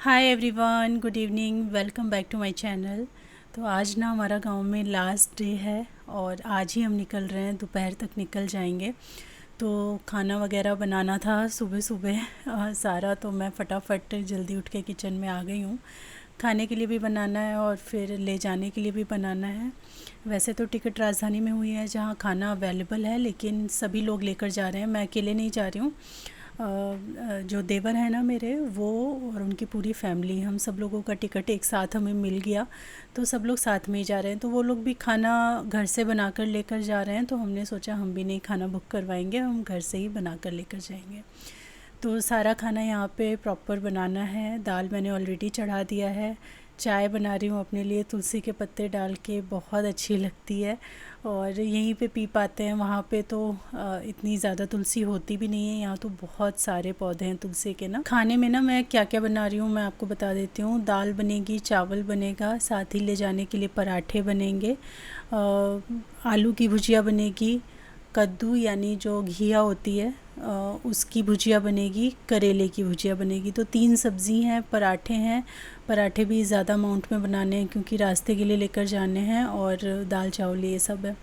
Hi everyone, good evening, welcome back to my channel. तो आज ना हमारा गांव में लास्ट डे है और आज ही हम निकल रहे हैं, दोपहर तक निकल जाएंगे। तो खाना वगैरह बनाना था सुबह सुबह सारा, तो मैं फटाफट जल्दी उठ के किचन में आ गई हूँ। खाने के लिए भी बनाना है और फिर ले जाने के लिए भी बनाना है। वैसे तो टिकट राजधानी में हुई है जहाँ खाना अवेलेबल है, लेकिन सभी लोग लेकर जा रहे हैं, मैं अकेले नहीं जा रही हूँ। जो देवर है ना मेरे, वो और उनकी पूरी फैमिली, हम सब लोगों का टिकट एक साथ हमें मिल गया, तो सब लोग साथ में ही जा रहे हैं। तो वो लोग भी खाना घर से बनाकर लेकर जा रहे हैं, तो हमने सोचा हम भी नहीं खाना बुक करवाएंगे, हम घर से ही बनाकर लेकर जाएंगे। तो सारा खाना यहाँ पे प्रॉपर बनाना है। दाल मैंने ऑलरेडी चढ़ा दिया है। चाय बना रही हूँ अपने लिए, तुलसी के पत्ते डाल के, बहुत अच्छी लगती है और यहीं पे पी पाते हैं। वहाँ पे तो इतनी ज़्यादा तुलसी होती भी नहीं है, यहाँ तो बहुत सारे पौधे हैं तुलसी के ना। खाने में ना मैं क्या क्या बना रही हूँ मैं आपको बता देती हूँ। दाल बनेगी, चावल बनेगा, साथ ही ले जाने के लिए पराठे बनेंगे, आलू की भुजिया बनेगी, कद्दू यानी जो घिया होती है उसकी भुजिया बनेगी, करेले की भुजिया बनेगी। तो 3 सब्ज़ी हैं, पराठे हैं। पराठे भी ज़्यादा अमाउंट में बनाने हैं क्योंकि रास्ते के लिए लेकर जाने हैं, और दाल चावल ये सब है।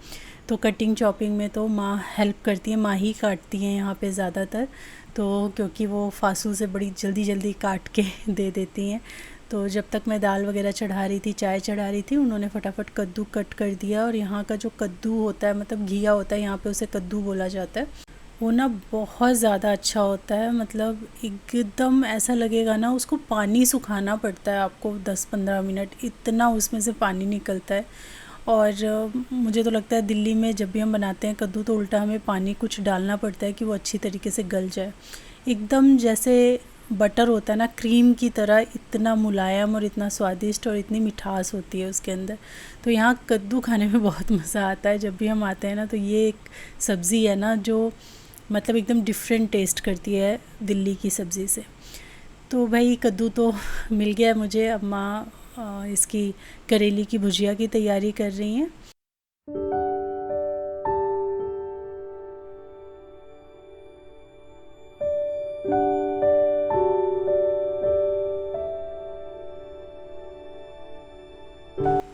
तो कटिंग चॉपिंग में तो माँ हेल्प करती है, माँ ही काटती हैं यहाँ पे ज़्यादातर, तो क्योंकि वो फासू से बड़ी जल्दी जल्दी काट के दे देती हैं। तो जब तक मैं दाल वगैरह चढ़ा रही थी, चाय चढ़ा रही थी, उन्होंने फटाफट कद्दू कट कर दिया। और यहाँ का जो कद्दू होता है, मतलब घिया होता है, यहाँ पे उसे कद्दू बोला जाता है, वो ना बहुत ज़्यादा अच्छा होता है। मतलब एकदम ऐसा लगेगा ना, उसको पानी सुखाना पड़ता है आपको 10-15 मिनट, इतना उसमें से पानी निकलता है। और मुझे तो लगता है दिल्ली में जब भी हम बनाते हैं कद्दू, तो उल्टा हमें पानी कुछ डालना पड़ता है कि वो अच्छी तरीके से गल जाए। एकदम जैसे बटर होता है ना, क्रीम की तरह, इतना मुलायम और इतना स्वादिष्ट और इतनी मिठास होती है उसके अंदर। तो यहाँ कद्दू खाने में बहुत मज़ा आता है। जब भी हम आते हैं ना, तो ये एक सब्ज़ी है ना जो मतलब एकदम डिफरेंट टेस्ट करती है दिल्ली की सब्ज़ी से। तो भाई कद्दू तो मिल गया है मुझे। अब माँ इसकी करेले की भुजिया की तैयारी कर रही हैं।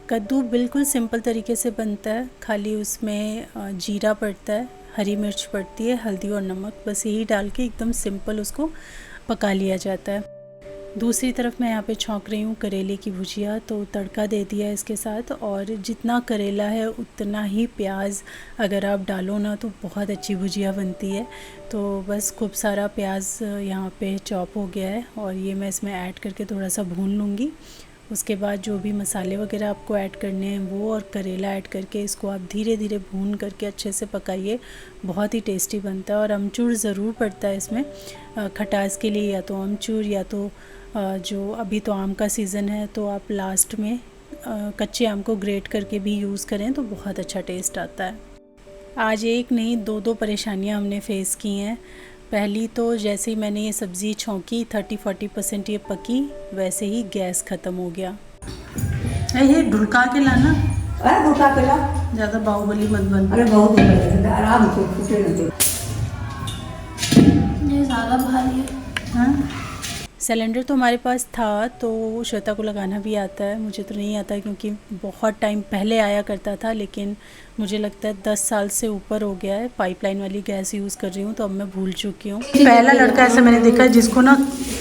कद्दू बिल्कुल सिंपल तरीके से बनता है, खाली उसमें जीरा पड़ता है, हरी मिर्च पड़ती है, हल्दी और नमक, बस यही डाल के एकदम सिंपल उसको पका लिया जाता है। दूसरी तरफ मैं यहाँ पे छौंक रही हूँ करेले की भुजिया। तो तड़का दे दिया इसके साथ, और जितना करेला है उतना ही प्याज अगर आप डालो ना, तो बहुत अच्छी भुजिया बनती है। तो बस खूब सारा प्याज यहाँ पे चॉप हो गया है, और ये मैं इसमें ऐड करके थोड़ा सा भून लूँगी। उसके बाद जो भी मसाले वगैरह आपको ऐड करने हैं वो, और करेला ऐड करके इसको आप धीरे धीरे भून करके अच्छे से पकाइए, बहुत ही टेस्टी बनता है। और अमचूर ज़रूर पड़ता है इसमें खटास के लिए, या तो अमचूर या तो जो अभी तो आम का सीज़न है, तो आप लास्ट में कच्चे आम को ग्रेट करके भी यूज़ करें तो बहुत अच्छा टेस्ट आता है। आज एक नहीं, 2 परेशानियां हमने फ़ेस की हैं। पहली तो जैसे ही मैंने ये सब्ज़ी छौंकी, 30-40% ये पकी, वैसे ही गैस ख़त्म हो गया। ये ढुलका के लाना, अरे ढुका के ला, ज़्यादा बाहुबली मत बन। अरे बहुत आराम से फूटे न। ये ज़्यादा भारी है। हाँ, सिलेंडर तो हमारे पास था, तो श्वेता को लगाना भी आता है, मुझे तो नहीं आता क्योंकि बहुत टाइम पहले आया करता था, लेकिन मुझे लगता है 10 साल से ऊपर हो गया है पाइपलाइन वाली गैस यूज़ कर रही हूँ, तो अब मैं भूल चुकी हूँ। पहला लड़का ऐसा मैंने देखा है जिसको ना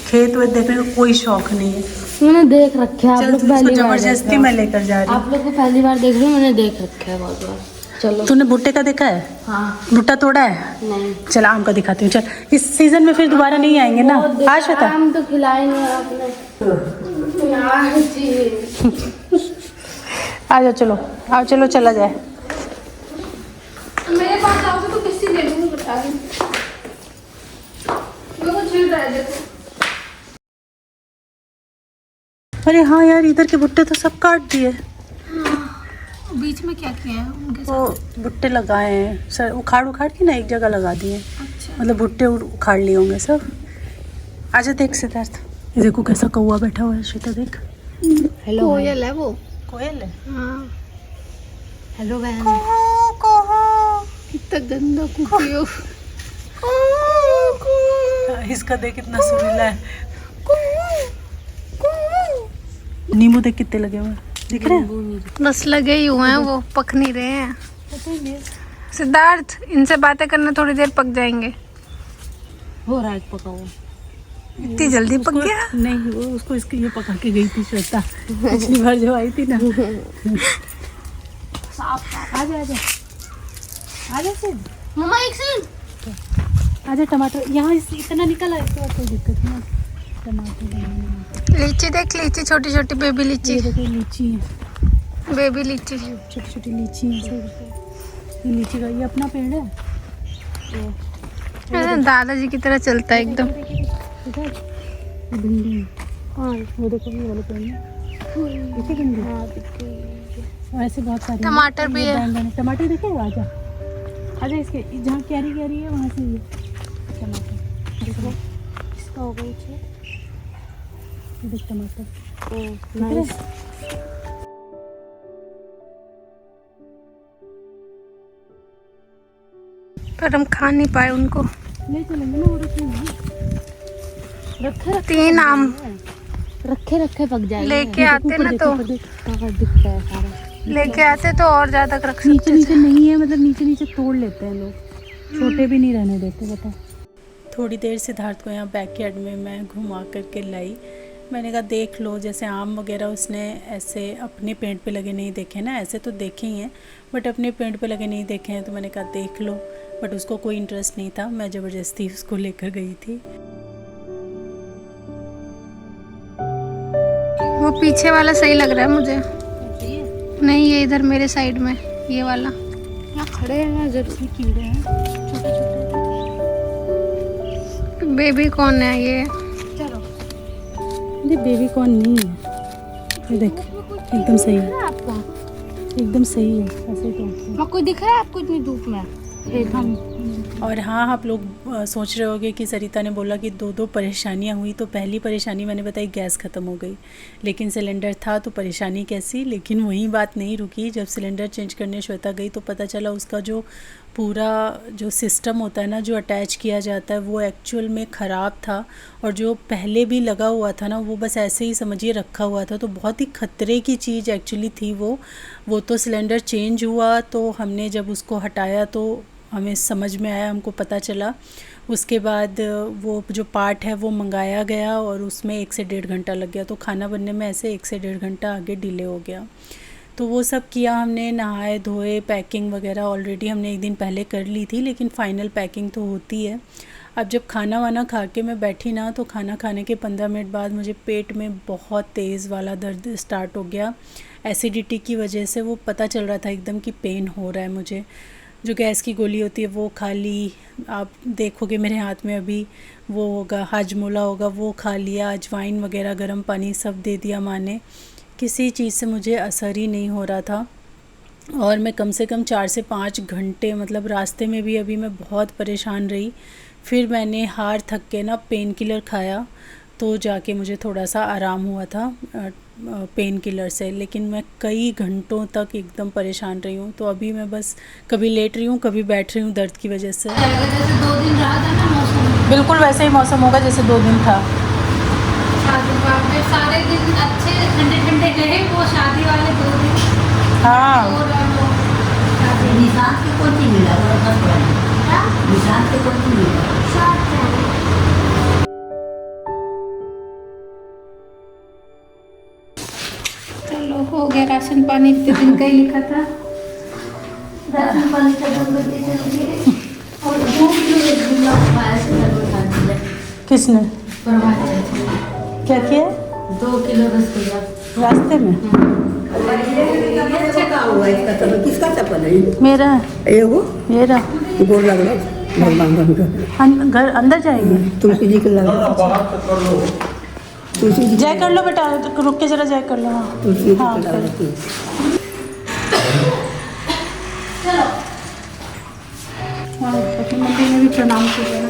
खेत वेत देखने का कोई शौक नहीं है। मैंने देख रखे है, आप लोग पहली बार जबरदस्ती मैं लेकर जा रही हूँ। आप लोग को पहली बार देख रही हूँ, मैंने देख रखा है बहुत बार। चलो, तूने भुट्टे का देखा है? हाँ। भुट्टा तोड़ा है? नहीं। चल आम का दिखाती हूँ। चल, इस सीजन में फिर दोबारा नहीं आएंगे ना। आज बता, आम तो खिलाए नहीं आपने। आ जाओ, चलो आओ, चलो चला जाए। मेरे पास आओगे तो किसी दे दूँगी, बता दूँ। मेरे को छील रहा है, देखो। अरे हाँ यार, इधर के भुट्टे तो सब काट दिए। बीच में क्या किया है उनके वो भुट्टे लगाए हैं सर, उखाड़ के ना एक जगह लगा दिए। अच्छा। मतलब भुट्टे उखाड़ लिए होंगे सब। आजा देख सिद्धार्थ, ये देखो कैसा कौवा बैठा हुआ है। श्वेता देख, हेलो, कोयल है वो। कोयल है? हाँ। हेलो बहन। कितना गंदा कुकी हो। इसका देख कितना सुरीला है। नींबू देख कितने लगे हुए हैं, दिख रहे हैं? बस लगे ही हुए हैं, वो पक नहीं रहे हैं। पता ही नहीं। सिद्धार्थ, इनसे बातें करना थोड़ी देर पक जाएंगे। हो रहा है पका हुआ। इतनी जल्दी पक उसको- गया? नहीं, वो उसको इसके ये पका के गई थी श्वेता पिछली बार जो आई थी ना। आजा आजा आजा से मम्मा एक सेकंड। आजा। टमाटर यहाँ इतना निकल आया, इसके बाद कोई दिक्कत नहीं। टमाटर लीची देख, लीची छोटी छोटी बेबी लीची, ये देखो लीची है, बेबी लीची। छोटी छोटी लीची है सब। ये लीची का ये अपना पेड़ है। दादाजी की तरह चलता है एकदम। इधर ये भिंडी है। हाँ वो देखो ये वाले पेड़ में देखिए भिंडी। और ऐसे बहुत सारे टमाटर भी है। बैंगन है। टमाटर देखे? आजा आजा, इसके जहाँ कैरी कैरी है वहाँ से ये टमाटर देखो। इसका होगा ये देख टमाटर। पर हम खा नहीं पाए उनको। ले चलेंगे ना, वो रखे 3 आम रखे पक जाएंगे। लेके आते ना तो दिखता है सारा। लेके आते तो और ज्यादा रख नीचे सकते नीचे नहीं है, मतलब नीचे नीचे तोड़ लेते हैं लोग, छोटे भी नहीं रहने देते। बता। थोड़ी देर सिद्धार्थ को यहाँ बैकयार्ड में मैं घुमा करके लाई। मैंने कहा देख लो, जैसे आम वगैरह उसने ऐसे अपने पेड़ पे लगे नहीं देखे ना, ऐसे तो देखे ही हैं बट अपने पेड़ पे लगे नहीं देखे हैं, तो मैंने कहा देख लो। बट उसको कोई इंटरेस्ट नहीं था, मैं ज़बरदस्ती उसको लेकर गई थी। वो पीछे वाला सही लग रहा है मुझे। नहीं, ये इधर मेरे साइड में ये वाला। यहाँ खड़े हैं ना, जरूर कीड़े हैं छोटे छोटे। बेबी कौन है ये? ये बेबी कॉर्न नहीं है, ये देख एकदम सही है, आपका एकदम सही है ऐसे तो। कोई दिख रहा है आपको इतनी धूप में? और हाँ, आप लोग सोच रहे होंगे कि सरिता ने बोला कि 2 परेशानियाँ हुई। तो पहली परेशानी मैंने बताई, गैस ख़त्म हो गई, लेकिन सिलेंडर था तो परेशानी कैसी। लेकिन वही बात नहीं रुकी, जब सिलेंडर चेंज करने श्वेता गई तो पता चला उसका जो पूरा जो सिस्टम होता है ना, जो अटैच किया जाता है, वो एक्चुअल में ख़राब था। और जो पहले भी लगा हुआ था ना, वो बस ऐसे ही समझिए रखा हुआ था। तो बहुत ही ख़तरे की चीज़ एक्चुअली थी वो तो सिलेंडर चेंज हुआ तो हमने जब उसको हटाया तो हमें समझ में आया, हमको पता चला। उसके बाद वो जो पार्ट है वो मंगाया गया और उसमें 1 से 1.5 घंटा लग गया। तो खाना बनने में ऐसे 1 से 1.5 घंटा आगे डिले हो गया। तो वो सब किया हमने, नहाए धोए, पैकिंग वगैरह ऑलरेडी हमने 1 दिन पहले कर ली थी, लेकिन फ़ाइनल पैकिंग तो होती है। अब जब खाना वाना खा के मैं बैठी ना, तो खाना खाने के 15 मिनट बाद मुझे पेट में बहुत तेज़ वाला दर्द स्टार्ट हो गया। एसिडिटी की वजह से वो पता चल रहा था एकदम कि पेन हो रहा है मुझे। जो गैस की गोली होती है वो खा ली। आप देखोगे मेरे हाथ में अभी वो होगा, हाजमोला होगा, वो खा लिया। अजवाइन वगैरह, गर्म पानी सब दे दिया माँ ने। किसी चीज़ से मुझे असर ही नहीं हो रहा था। और मैं कम से कम 4 से 5 घंटे, मतलब रास्ते में भी अभी मैं बहुत परेशान रही। फिर मैंने हार थक के ना पेन किलर खाया, तो जाके मुझे थोड़ा सा आराम हुआ था पेन किलर से। लेकिन मैं कई घंटों तक एकदम परेशान रही हूँ। तो अभी मैं बस कभी लेट रही हूँ, कभी बैठ रही हूँ दर्द की वजह से। जैसे 2 दिन रहा था ना मौसम, बिल्कुल वैसे ही मौसम होगा जैसे 2 दिन था। शादी में सारे दिन अच्छे ठंडे ठंडे गए, वो शादी वाले 2 दिन। हाँ, निशान की कौन चीज मिला? निशान की कौन चीज मिला? चलो हो गया राशन पानी, इतने दिन का ही लिखा था। राशन पानी का नंबर दे देंगे और 2 किलो एक दिन खाया से बता दिया। किसने परवाह क्या किया? 2 किलो रसगुल्ला रास्ते में? इसका चप्पल किसका चप्पल है? मेरा ये वो मेरा गोर लग रहा है भगवान का। घर अंदर जाएगी। तुलसी जी के लग रहा है। तुलसी जी जय कर लो बेटा, रुक के जरा जय कर लो। हाँ तुलसी जी हाँ, के लग रहा है। हाँ, अपनी मम्मी ने भी प्रणाम किया।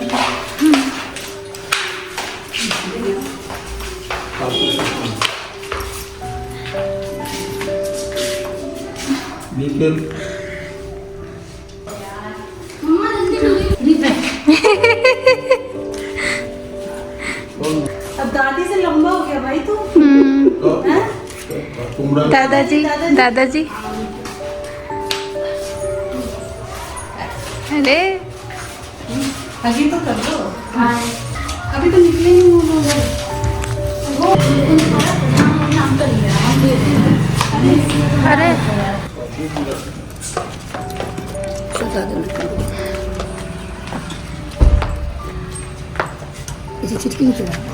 अब दादी से लंबा हो गया भाई तू। हैं? दादाजी दादाजी अरे अभी तो कर लो, अभी तो निकले ही नहीं लोग। अरे इसे चिटकी नहीं चला।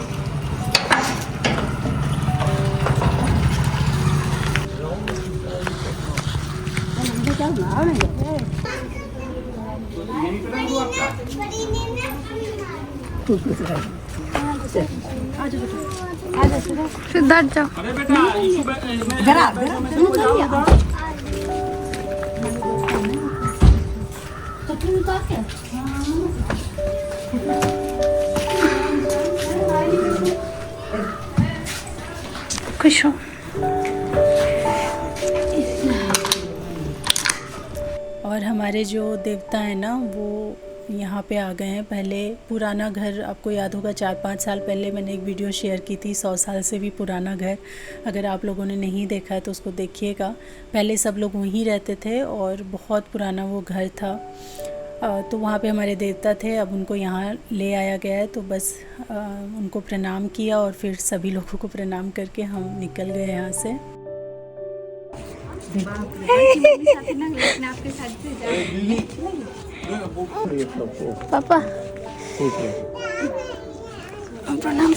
सिद्धार्थ जाओ। खुश हो। और हमारे जो देवता हैं ना वो यहाँ पे आ गए हैं। पहले पुराना घर आपको याद होगा, 4-5 साल पहले मैंने एक वीडियो शेयर की थी, 100 साल से भी पुराना घर। अगर आप लोगों ने नहीं देखा है तो उसको देखिएगा। पहले सब लोग वहीं रहते थे और बहुत पुराना वो घर था। तो वहाँ पे हमारे देवता थे, अब उनको यहाँ ले आया गया है। तो बस उनको प्रणाम किया और फिर सभी लोगों को प्रणाम करके हम निकल गए यहाँ से। पापा प्रणाम।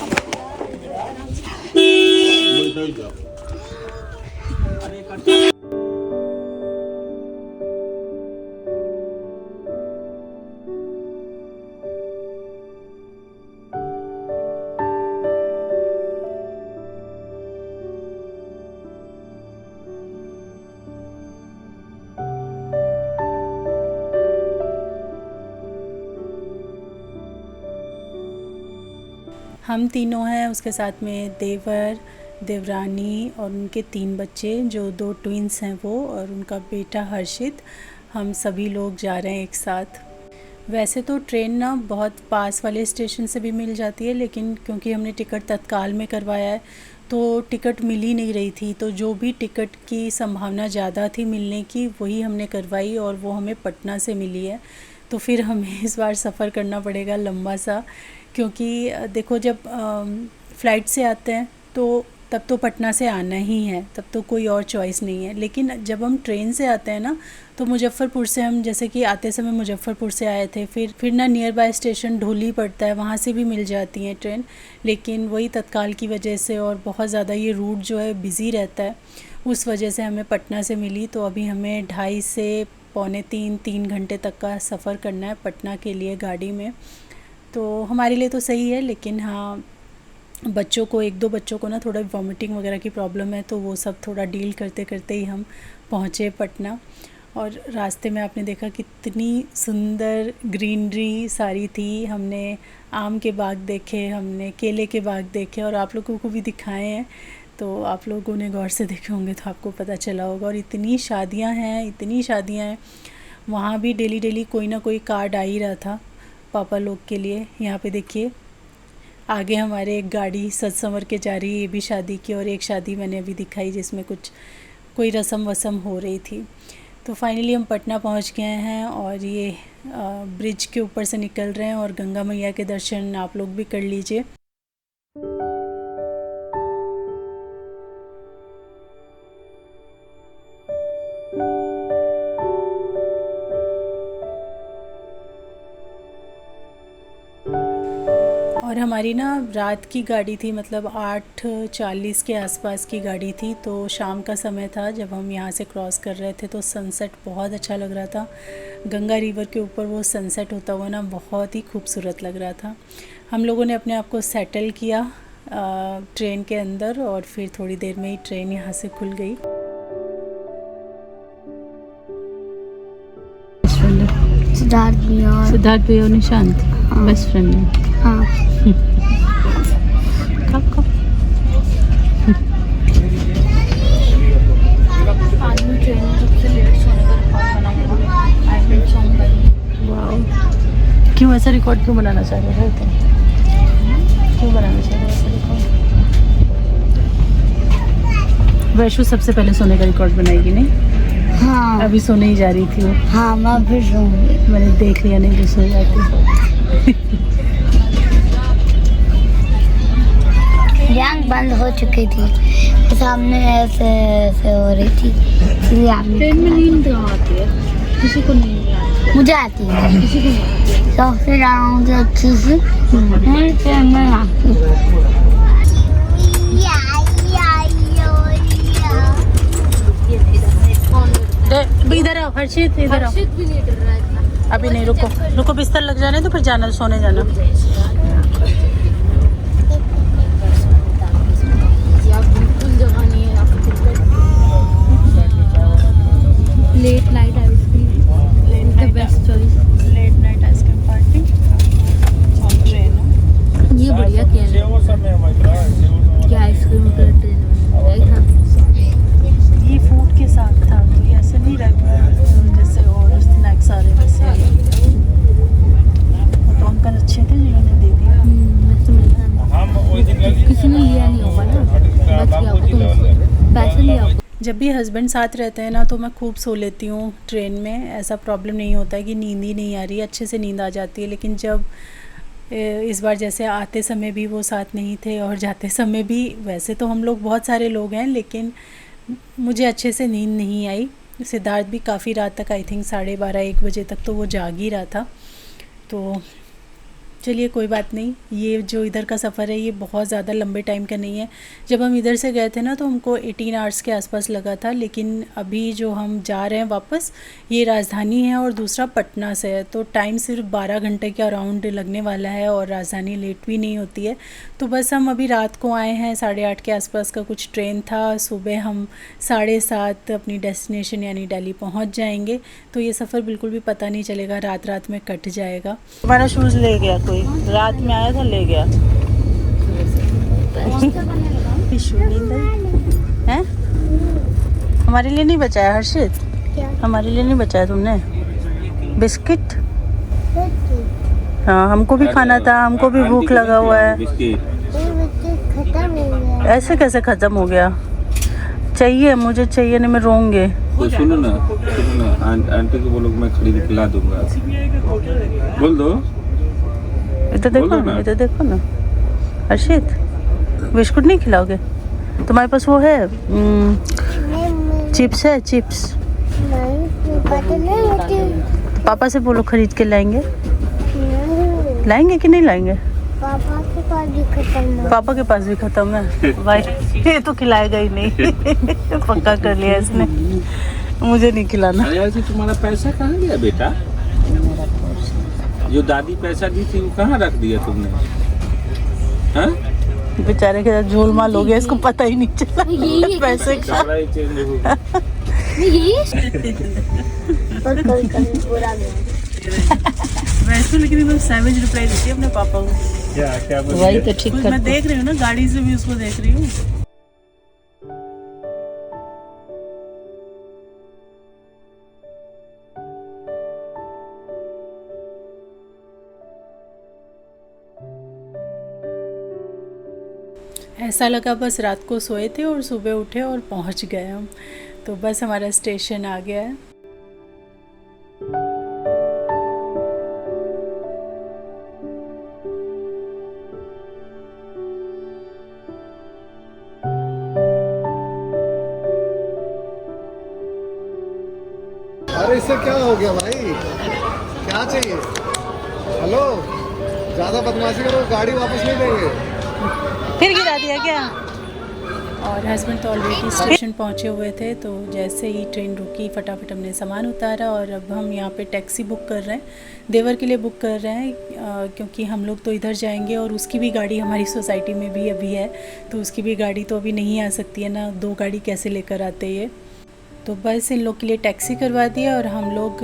हम तीनों हैं, उसके साथ में देवर, देवरानी और उनके 3 बच्चे, जो 2 ट्विंस हैं वो, और उनका बेटा हर्षित। हम सभी लोग जा रहे हैं एक साथ। वैसे तो ट्रेन ना बहुत पास वाले स्टेशन से भी मिल जाती है, लेकिन क्योंकि हमने टिकट तत्काल में करवाया है तो टिकट मिल ही नहीं रही थी। तो जो भी टिकट की संभावना ज़्यादा थी मिलने की, वही हमने करवाई और वो हमें पटना से मिली है। तो फिर हमें इस बार सफ़र करना पड़ेगा लंबा सा, क्योंकि देखो जब फ़्लाइट से आते हैं तो तब तो पटना से आना ही है, तब तो कोई और चॉइस नहीं है। लेकिन जब हम ट्रेन से आते हैं ना, तो मुजफ्फ़रपुर से हम, जैसे कि आते समय मुजफ्फ़रपुर से आए थे, फिर ना नियर बाय स्टेशन ढोली पड़ता है, वहाँ से भी मिल जाती हैं ट्रेन। लेकिन वही तत्काल की वजह से और बहुत ज़्यादा ये रूट जो है बिज़ी रहता है, उस वजह से हमें पटना से मिली। तो अभी हमें 2.5 से पौने 3 घंटे तक का सफ़र करना है पटना के लिए गाड़ी में। तो हमारे लिए तो सही है, लेकिन हाँ बच्चों को, 1-2 बच्चों को ना थोड़ा वॉमिटिंग वगैरह की प्रॉब्लम है, तो वो सब थोड़ा डील करते करते ही हम पहुँचे पटना। और रास्ते में आपने देखा कितनी सुंदर ग्रीनरी सारी थी। हमने आम के बाग देखे, हमने केले के बाग देखे और आप लोगों को भी दिखाए हैं। तो आप लोगों ने गौर से देखे होंगे तो आपको पता चला होगा। और इतनी शादियां हैं वहाँ भी, डेली कोई ना कोई कार्ड आ ही रहा था पापा लोग के लिए। यहाँ पे देखिए आगे हमारे एक गाड़ी सज संवर के जा रही है, ये भी शादी की। और एक शादी मैंने अभी दिखाई जिसमें कोई रस्म वसम हो रही थी। तो फाइनली हम पटना पहुंच गए हैं और ये ब्रिज के ऊपर से निकल रहे हैं और गंगा मैया के दर्शन आप लोग भी कर लीजिए। और हमारी ना रात की गाड़ी थी, मतलब 8:40 के आसपास की गाड़ी थी। तो शाम का समय था जब हम यहाँ से क्रॉस कर रहे थे, तो सनसेट बहुत अच्छा लग रहा था। गंगा रिवर के ऊपर वो सनसेट होता हुआ ना बहुत ही खूबसूरत लग रहा था। हम लोगों ने अपने आप को सेटल किया ट्रेन के अंदर और फिर थोड़ी देर में ही ट्रेन यहाँ से खुल गई। सिद्धार्थ भी और निशांत बेस्ट फ्रेंड है। हाँ कब क्यों ऐसा रिकॉर्ड क्यों बनाना चाह रहे थे? क्यों बनाना चाह रहे हो ऐसा रिकॉर्ड? वैशु सबसे पहले सोने का रिकॉर्ड बनाएगी नहीं? हाँ अभी सोने ही जा रही थी वो। हाँ मैं फिर सोऊंगी। मैंने देख लिया, नहीं तो सो जाती। आँख बंद हो चुकी थी, सामने ऐसे ऐसे हो रही थी, इसलिए आपने ट्रेन में नींद आती है, किसी को नहीं आती। मुझे आती है, किसी को नहीं आती। सबसे ज़्यादा अच्छी से ट्रेन में आती इधर आओ हर्षित, इधर आओ। अभी नहीं, रुको रुको, बिस्तर लग जाने तो फिर जाना, सोने जाना। Late night ice cream the best choice. Late night ice cream party और ट्रेन। ये बढ़िया किया है कि आइसक्रीम का ट्रेन ये फूड के साथ था, तो ये ऐसे नहीं रखा जैसे और स्नैक्स आ रहे वैसे। तो अंकल अच्छे थे जिन्होंने दे दिया। किसी ने लिया नहीं होगा ना, बच गया होगा, तुम पैसे लिया होगा। जब भी हस्बैंड साथ रहते हैं ना तो मैं खूब सो लेती हूँ ट्रेन में। ऐसा प्रॉब्लम नहीं होता है कि नींद ही नहीं आ रही, अच्छे से नींद आ जाती है। लेकिन जब इस बार जैसे आते समय भी वो साथ नहीं थे और जाते समय भी, वैसे तो हम लोग बहुत सारे लोग हैं लेकिन मुझे अच्छे से नींद नहीं आई। सिद्धार्थ भी काफ़ी रात तक, आई थिंक 12:30-1 बजे तक तो वो जाग ही रहा था। तो चलिए कोई बात नहीं, ये जो इधर का सफ़र है ये बहुत ज़्यादा लंबे टाइम का नहीं है। जब हम इधर से गए थे ना तो हमको 18 आवर्स के आसपास लगा था, लेकिन अभी जो हम जा रहे हैं वापस, ये राजधानी है और दूसरा पटना से है, तो टाइम सिर्फ 12 घंटे के अराउंड लगने वाला है और राजधानी लेट भी नहीं होती है। तो बस हम अभी रात को आए हैं, 8:30 के आसपास का कुछ ट्रेन था। सुबह हम 7:30 अपनी डेस्टिनेशन यानी दिल्ली पहुँच जाएंगे। तो ये सफ़र बिल्कुल भी पता नहीं चलेगा, रात रात में कट जाएगा। हमारा शूज़ ले गया कोई, रात में आया था ले गया। हैं? हमारे लिए नहीं बचाया हर्षित? हमारे लिए नहीं बचाया तुमने बिस्किट? हाँ हमको भी खाना था, हमको भी भूख लगा हुआ है। ऐसे कैसे ख़त्म हो गया? चाहिए, मुझे चाहिए, नहीं मैं रोऊंगी। तो सुनो ना, आंटी को बोलो मैं खरीद खिला दूंगा, बोल दो। इधर देखो ना, इधर देखो ना हर्षित, बिस्कुट नहीं खिलाओगे? तुम्हारे पास वो है चिप्स है, चिप्स? तो पापा से बोलो खरीद के लाएंगे। लाएंगे कि नहीं लाएंगे? पापा के पास भी खत्म है। पापा के पास भी खत्म है भाई, ये तो खिलाएगा ही नहीं। पक्का कर लिया इसने, मुझे नहीं खिलाना। अरे तुम्हारा पैसा कहाँ गया बेटा? जो दादी पैसा दी थी वो कहाँ रख दिया तुमने? हाँ? बेचारे के साथ झोलमाल हो गया, इसको पता ही नहीं चला पैसे का। वैसे लेकिन एकदम सैवेज रिप्लाई देती है अपने पापा को। क्या वही तो ठीक कर, मैं देख रही हूँ ना, गाड़ी से भी उसको देख रही हूँ। ऐसा लगा बस रात को सोए थे और सुबह उठे और पहुँच गए हम। तो बस हमारा स्टेशन आ गया है। अरे इससे क्या हो गया भाई? क्या चाहिए? हेलो, ज़्यादा बदमाशी करो, गाड़ी वापस नहीं देंगे। फिर गिरा दिया क्या? और हस्बैंड तो ऑलरेडी स्टेशन पहुंचे हुए थे, तो जैसे ही ट्रेन रुकी फटाफट हमने सामान उतारा और अब हम यहाँ पे टैक्सी बुक कर रहे हैं। देवर के लिए बुक कर रहे हैं क्योंकि हम लोग तो इधर जाएंगे और उसकी भी गाड़ी हमारी सोसाइटी में भी अभी है, तो उसकी भी गाड़ी तो अभी नहीं आ सकती है ना, 2 गाड़ी कैसे लेकर आते ये। तो बस इन लोग के लिए टैक्सी करवा दिया और हम लोग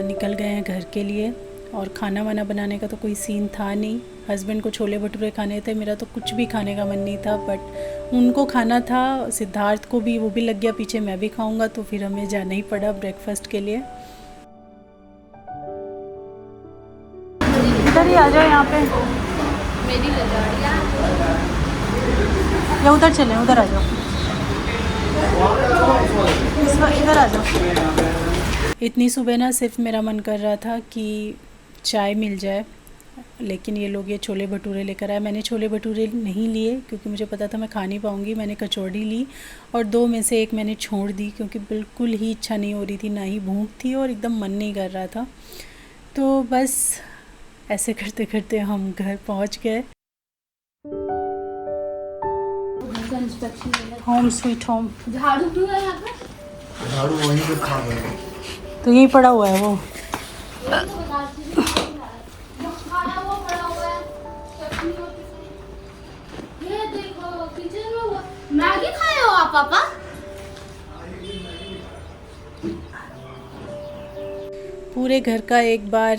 निकल गए हैं घर के लिए। और खाना वाना बनाने का तो कोई सीन था नहीं। हस्बैंड को छोले भटूरे खाने थे, मेरा तो कुछ भी खाने का मन नहीं था, बट उनको खाना था। सिद्धार्थ को भी, वो भी लग गया पीछे मैं भी खाऊंगा, तो फिर हमें जाना ही पड़ा ब्रेकफास्ट के लिए। इधर ही आ जाओ, यहाँ पे या उधर चलें, उधर आ जाओ। इधर आ जाओ। इतनी सुबह ना सिर्फ मेरा मन कर रहा था कि चाय मिल जाए, लेकिन ये लोग ये छोले भटूरे लेकर आए। मैंने छोले भटूरे नहीं लिए क्योंकि मुझे पता था मैं खा नहीं पाऊँगी। मैंने कचौड़ी ली और 2 में से 1 मैंने छोड़ दी क्योंकि बिल्कुल ही इच्छा नहीं हो रही थी, ना ही भूख थी और एकदम मन नहीं कर रहा था। तो बस ऐसे करते करते हम घर पहुँच गए। Home sweet home. झाड़ू क्यों है यहाँ पे? झाड़ू वहीं पे था भाई। तो यहीं पड़ा हुआ है वो। खाना वो पड़ा हुआ है, चटनी और ये देखो किचन में वो मैगी खाए हो आप पापा? पूरे घर का एक बार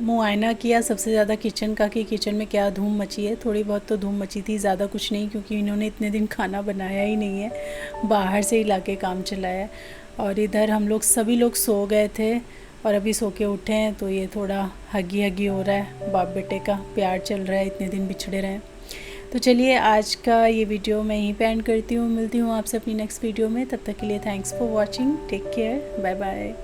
मुआयना किया, सबसे ज़्यादा किचन का, कि किचन में क्या धूम मची है। थोड़ी बहुत तो धूम मची थी, ज़्यादा कुछ नहीं, क्योंकि इन्होंने इतने दिन खाना बनाया ही नहीं है, बाहर से ही लाके काम चलाया। और इधर हम लोग सभी लोग सो गए थे और अभी सो के उठे हैं, तो ये थोड़ा हगी हगी हो रहा है, बाप बेटे का प्यार चल रहा है, इतने दिन बिछड़े रहे। तो चलिए आज का ये वीडियो मैं यहीं पे एंड करती हूँ। मिलती हूँ आपसे अपनी नेक्स्ट वीडियो में, तब तक के लिए thanks for watching, take care, bye bye.